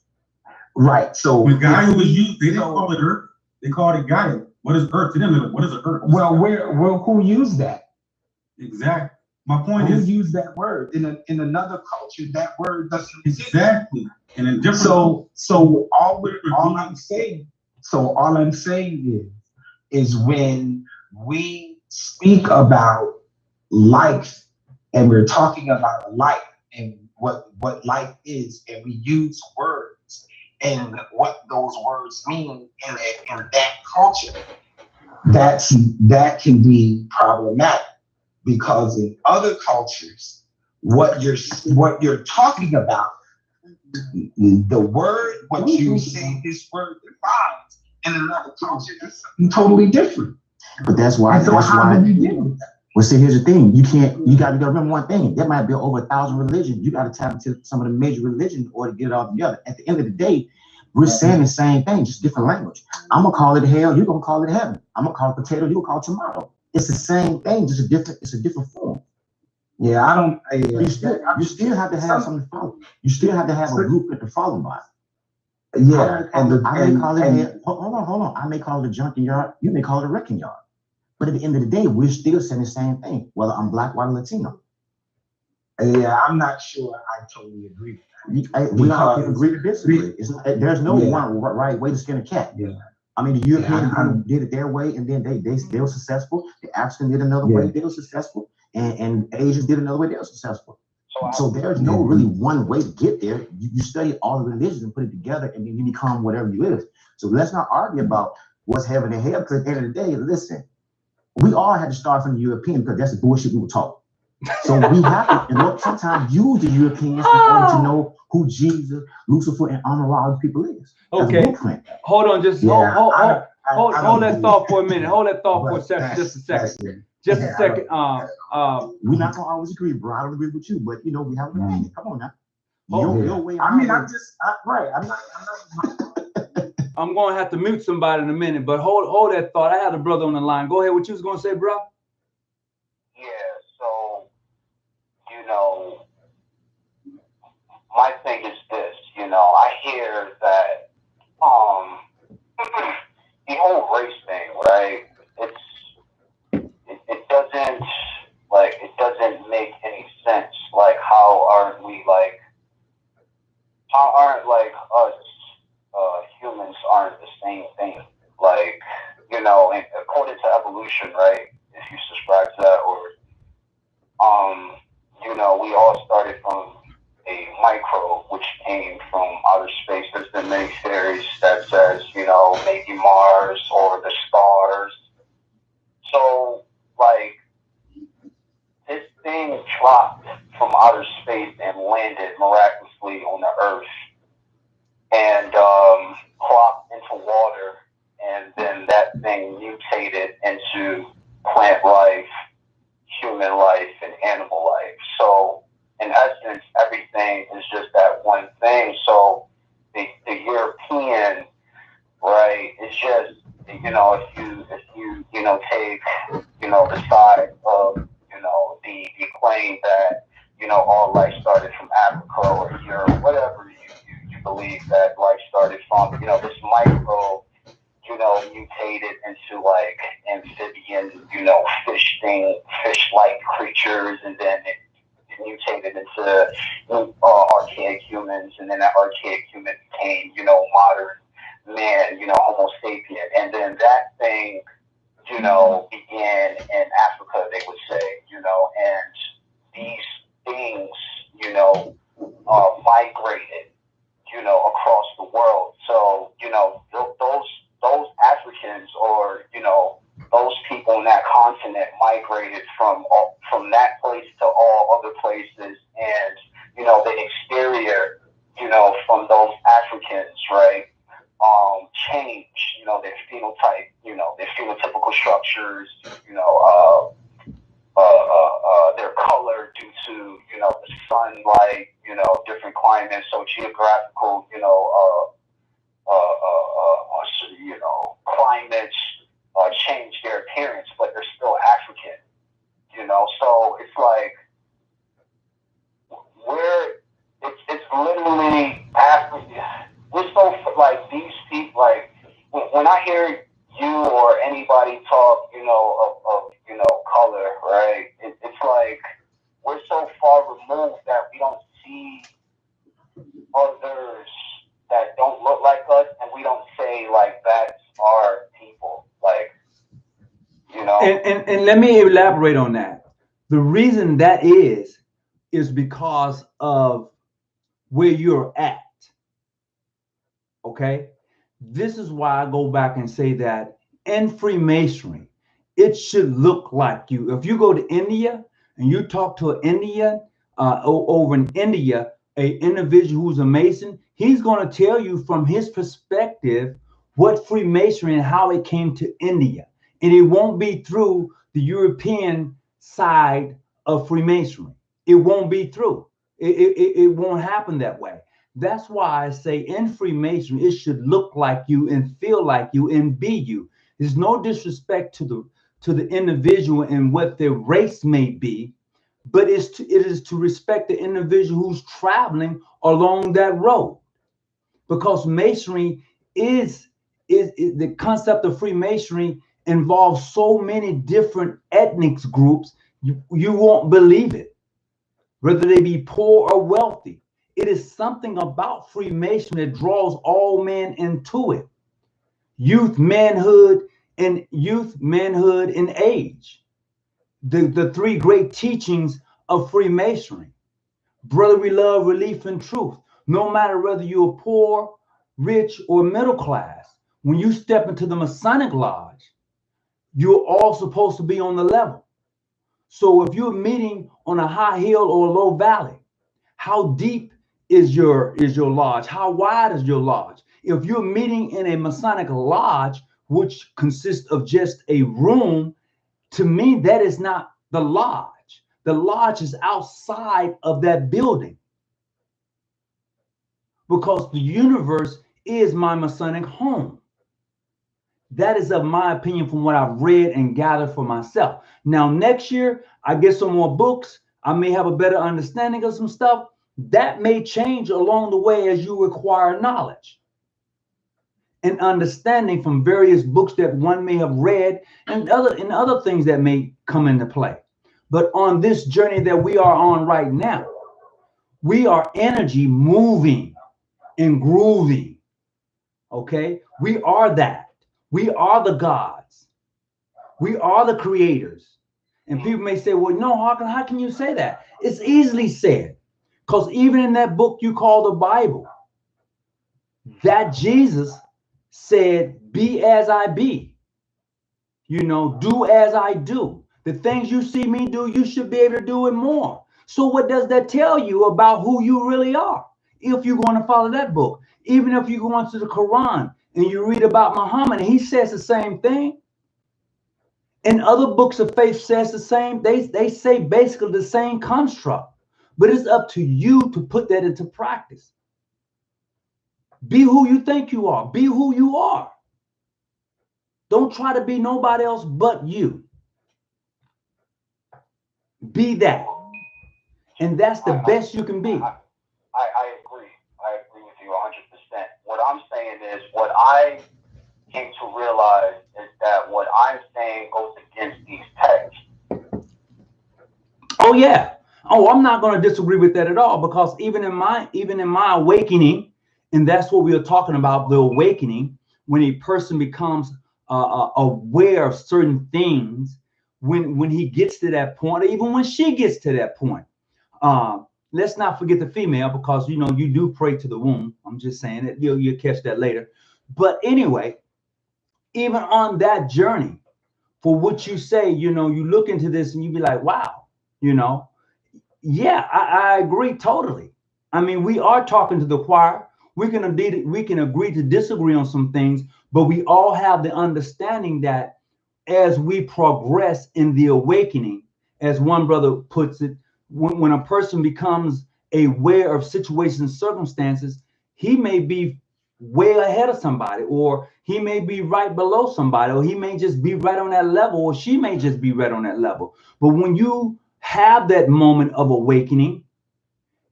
Right. So when Gaia was used, they didn't call it earth. They called it Gaia. What is earth to them? What is an earth? Well, who used that? Exactly. My point is, who used that word in another culture? That word doesn't exist. Exactly. And in different. So all I'm saying So all I'm saying is when we speak about life and we're talking about life and what life is, and we use words and what those words mean in that culture, that can be problematic, because in other cultures, what you're talking about, the word, what you say this word defines, in another culture, that's something totally different. But that's why. And so how do you deal with that? Well, see, here's the thing. You got to remember one thing. There might be over 1,000 religions. You got to tap into some of the major religions in order to get it all together. At the end of the day, we're saying the same thing, just different language. I'm going to call it hell. You're going to call it heaven. I'm going to call it potato. You're going to call it tomato. It's the same thing, just it's a different form. Yeah, I don't. You still have to have something to follow. You still have to have a blueprint to follow by. Yeah, I may call it hold on. I may call it a junkyard. You may call it a wrecking yard. But at the end of the day, we're still saying the same thing, whether I'm Black, white, or Latino. Yeah, I'm not sure I totally agree with that. We all agree to disagree. There's no one right way to skin a cat. Yeah. I mean, the Europeans did it their way, and then they were successful. The Africans did another way, they were successful, and Asians did another way, they were successful. So there's no really one way to get there. You study all the religions and put it together, and then you become whatever you is. So let's not argue about what's heaven and hell, because at the end of the day, listen, we all had to start from the European, because that's the bullshit we were taught. So we have to sometimes use the Europeans in order to know who Jesus, Lucifer, and all these people is. Okay, hold on, just hold that thought for a minute. Hold that thought for a second, just a second. Just a second. We're not gonna always agree, bro. I don't agree with you, but you know we have an opinion. Come on now. Your way. I mean, I'm not. I'm gonna have to mute somebody in a minute, but hold that thought. I had a brother on the line. Go ahead. What you was gonna say, bro? Yeah. So, you know, my thing is this. You know, I hear that the whole race thing, right? It doesn't make any sense. Like, how aren't us humans aren't the same thing? Like, you know, and according to evolution, right? If you subscribe to that, or you know, we all started from a microbe, which came from outer space. There's been many theories that says, you know, maybe Mars or the stars. So, like, this thing dropped from outer space and landed miraculously on the Earth, and plopped into water, and then that thing mutated into plant life, human life, and animal life. So, in essence, everything is just that one thing. So, the European, right, is just, you know, if you you know, take, you know, the side of, you know, the claim that, you know, all life started from Africa or Europe, whatever you believe that life started from, you know, this microbe, you know, mutated into like amphibian, you know, fish-like creatures, and then it mutated into archaic humans, and then that archaic human became, you know, modern man, you know, Homo sapien, and then that thing, you know, began in Africa, they would say, you know, and these things, you know, migrated, you know, across the world. So, you know, those Africans, or, you know, those people in that continent migrated from that place to all other places, and, you know, the exterior, you know, from those Africans, right, change, you know, their phenotype, you know, their phenotypical structures, you know, their color due to, you know, the sunlight, you know, different climates, so geographical, you know, you know, climates change their appearance, but they're still African, you know. So it's like it's literally Africa. We're so, like, these people, like, when I hear you or anybody talk, you know, of you know, color, right? It's like we're so far removed that we don't see others that don't look like us, and we don't say, like, that's And let me elaborate on that. The reason that is because of where you're at. Okay? This is why I go back and say that in Freemasonry, it should look like you. If you go to India and you talk to an Indian over in India, an individual who's a Mason, he's going to tell you from his perspective what Freemasonry and how it came to India. And it won't be through the European side of Freemasonry. It won't be through. It won't happen that way. That's why I say in Freemasonry, it should look like you and feel like you and be you. There's no disrespect to the individual and what their race may be, but it is to respect the individual who's traveling along that road. Because Masonry is the concept of Freemasonry involves so many different ethnic groups, you won't believe it, whether they be poor or wealthy. It is something about Freemason that draws all men into it. Youth, manhood, and age. The three great teachings of Freemasonry. Brotherly love, relief, and truth. No matter whether you're poor, rich, or middle class, when you step into the Masonic Lodge, you're all supposed to be on the level. So if you're meeting on a high hill or a low valley, how deep is your lodge? How wide is your lodge? If you're meeting in a Masonic lodge, which consists of just a room, to me, that is not the lodge. The lodge is outside of that building, because the universe is my Masonic home. That is of my opinion from what I've read and gathered for myself. Now, next year, I get some more books. I may have a better understanding of some stuff. That may change along the way as you acquire knowledge and understanding from various books that one may have read and other things that may come into play. But on this journey that we are on right now, we are energy moving and grooving. Okay? We are that. We are the gods. We are the creators. And people may say, well, no, how can you say that? It's easily said. Because even in that book you call the Bible, that Jesus said, be as I be. You know, do as I do. The things you see me do, you should be able to do it more. So what does that tell you about who you really are? If you're going to follow that book, even if you go into the Quran and you read about Muhammad, he says the same thing. And other books of faith says the same. They say basically the same construct. But it's up to you to put that into practice. Be who you think you are. Be who you are. Don't try to be nobody else but you. Be that. And that's the best you can be. I agree. I agree with you 100%. What I'm saying is, what I came to realize is that what I'm saying goes against these texts. Oh, yeah. Oh, I'm not going to disagree with that at all, because even in my awakening, and that's what we are talking about, the awakening, when a person becomes aware of certain things, when he gets to that point, or even when she gets to that point. Let's not forget the female, because you know you do pray to the womb. I'm just saying it. You'll catch that later. But anyway, even on that journey, for what you say, you know, you look into this and you be like, wow, you know. Yeah, I agree totally. I mean, we are talking to the choir. We can agree to disagree on some things, but we all have the understanding that as we progress in the awakening, as one brother puts it, when a person becomes aware of situations and circumstances, he may be way ahead of somebody, or he may be right below somebody, or he may just be right on that level, or she may just be right on that level. But when you have that moment of awakening,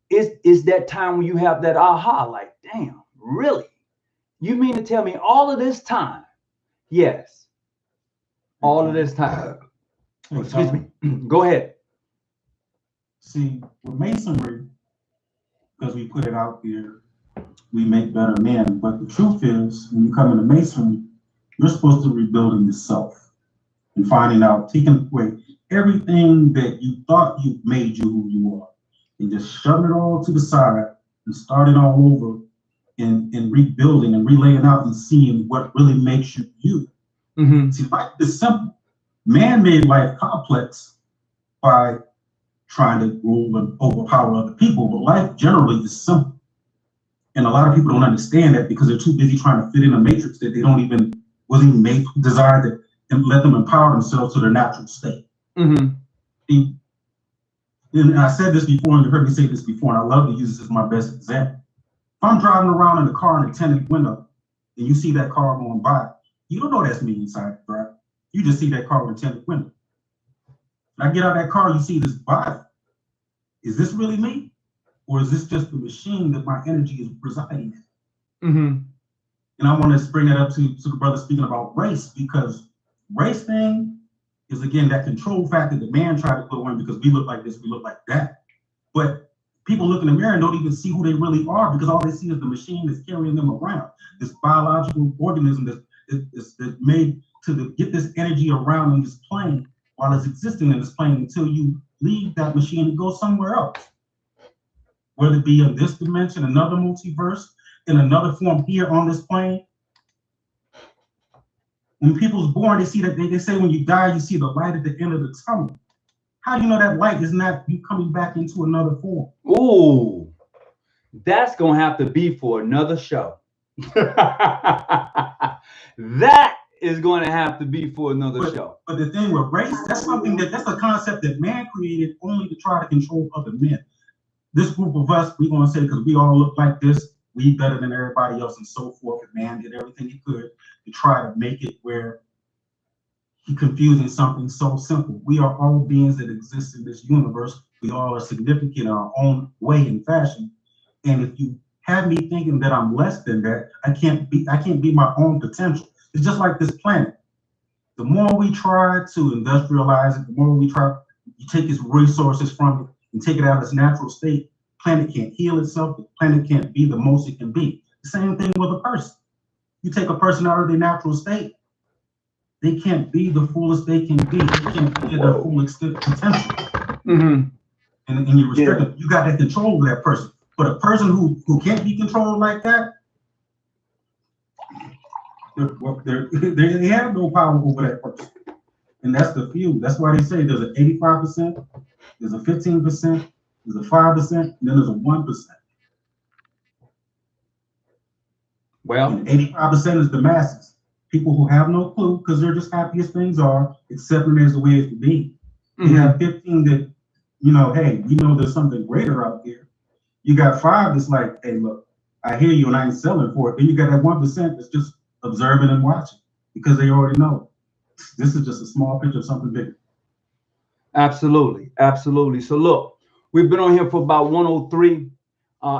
is that time when you have that aha, like, damn, really? You mean to tell me all of this time? Yes, all of this time. Excuse me. Go ahead. See, with Masonry, because we put it out there, we make better men. But the truth is, when you come into Masonry, you're supposed to rebuild yourself. and finding out, taking away everything that you thought you made you who you are, and just shoving it all to the side and starting all over and rebuilding and relaying out and seeing what really makes you you. See, life is simple. Man made life complex by trying to rule and overpower other people, but life generally is simple. And a lot of people don't understand that because they're too busy trying to fit in a matrix that they don't even, wasn't even made, desired to and let them empower themselves to their natural state. And I said this before, and you heard me say this before, and I love to use this as my best example. If I'm driving around in the car in the tinted window, and you see that car going by, you don't know that's me inside the drive. You just see that car with a tinted window. When I get out of that car, you see this body. Is this really me? Or is this just the machine that my energy is residing in? And I want to bring that up to the brother speaking about race, because race thing is, again, that control factor that man tried to put on because we look like this, we look like that. But people look in the mirror and don't even see who they really are, because all they see is the machine that's carrying them around, this biological organism that's made to get this energy around in this plane while it's existing in this plane until you leave that machine and go somewhere else. Whether it be in this dimension, another multiverse, in another form here on this plane. When people's born, they see that they say when you die, you see the light at the end of the tunnel. How do you know that light is not you coming back into another form? Ooh, that's gonna have to be for another show. That is going to have to be for another show. But the thing with race, that's a concept that man created only to try to control other men. This group of us, we're going to say, because we all look like this, we better than everybody else and so forth. And man did everything he could to try to make it where he confusing something so simple. We are all beings that exist in this universe. We all are significant in our own way and fashion. And if you have me thinking that I'm less than that, I can't be my own potential. It's just like this planet. The more we try to industrialize it, the more we try, you take its resources from it and take it out of its natural state, planet can't heal itself, the planet can't be the most it can be. The same thing with a person. You take a person out of their natural state, they can't be the fullest they can be. They can't be their full extent potential. And you restrict them. You got that control over that person. But a person who can't be controlled like that, they have no power over that person. And that's the few. That's why they say there's an 85%, there's a 15%, there's a 5%, and then there's a 1%. Well, and 85% is the masses. People who have no clue because they're just happy as things are, accepting it as the way it should be. You have 15 that, you know, hey, we know there's something greater out there. You got 5 that's like, hey, look, I hear you and I ain't selling for it. Then you got that 1% that's just observing and watching because they already know this is just a small picture of something bigger. Absolutely, absolutely. So look, we've been on here for about 103.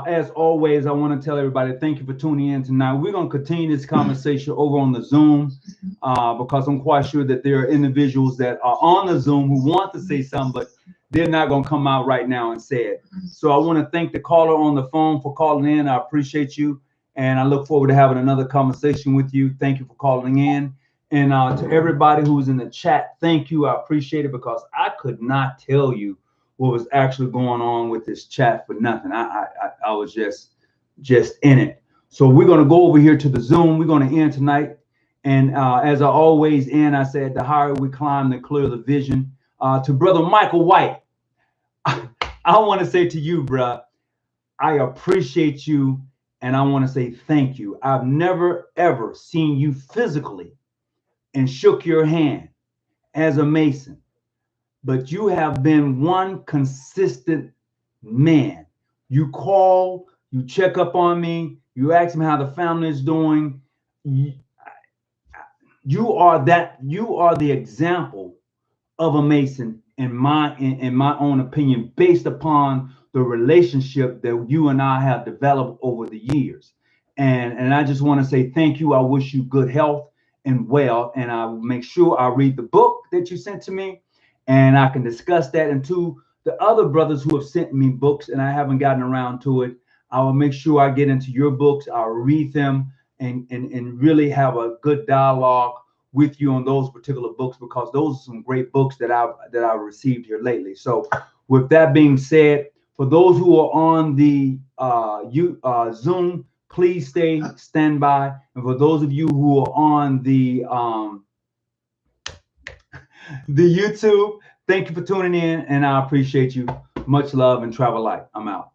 As always, I want to tell everybody thank you for tuning in tonight. We're going to continue this conversation over on the Zoom because I'm quite sure that there are individuals that are on the Zoom who want to say something, but they're not going to come out right now and say it. So I want to thank the caller on the phone for calling in. I appreciate you, and I look forward to having another conversation with you. Thank you for calling in. And to everybody who's in the chat, thank you. I appreciate it because I could not tell you what was actually going on with this chat for nothing. I was just in it. So we're going to go over here to the Zoom. We're going to end tonight. And as I always end, I said, the higher we climb, the clearer the vision. To Brother Michael White, I want to say to you, bruh, I appreciate you. And I want to say thank you. I've never, ever seen you physically and shook your hand as a Mason. But you have been one consistent man. You call, you check up on me, you ask me how the family is doing. You are the example of a Mason in my own opinion, based upon the relationship that you and I have developed over the years. And I just want to say thank you. I wish you good health and well, and I'll make sure I read the book that you sent to me. And I can discuss that. And to the other brothers who have sent me books and I haven't gotten around to it, I will make sure I get into your books. I'll read them and really have a good dialogue with you on those particular books, because those are some great books that I've received here lately. So with that being said, for those who are on the Zoom, please stand by. And for those of you who are on the YouTube, thank you for tuning in, and I appreciate you. Much love and travel light. I'm out.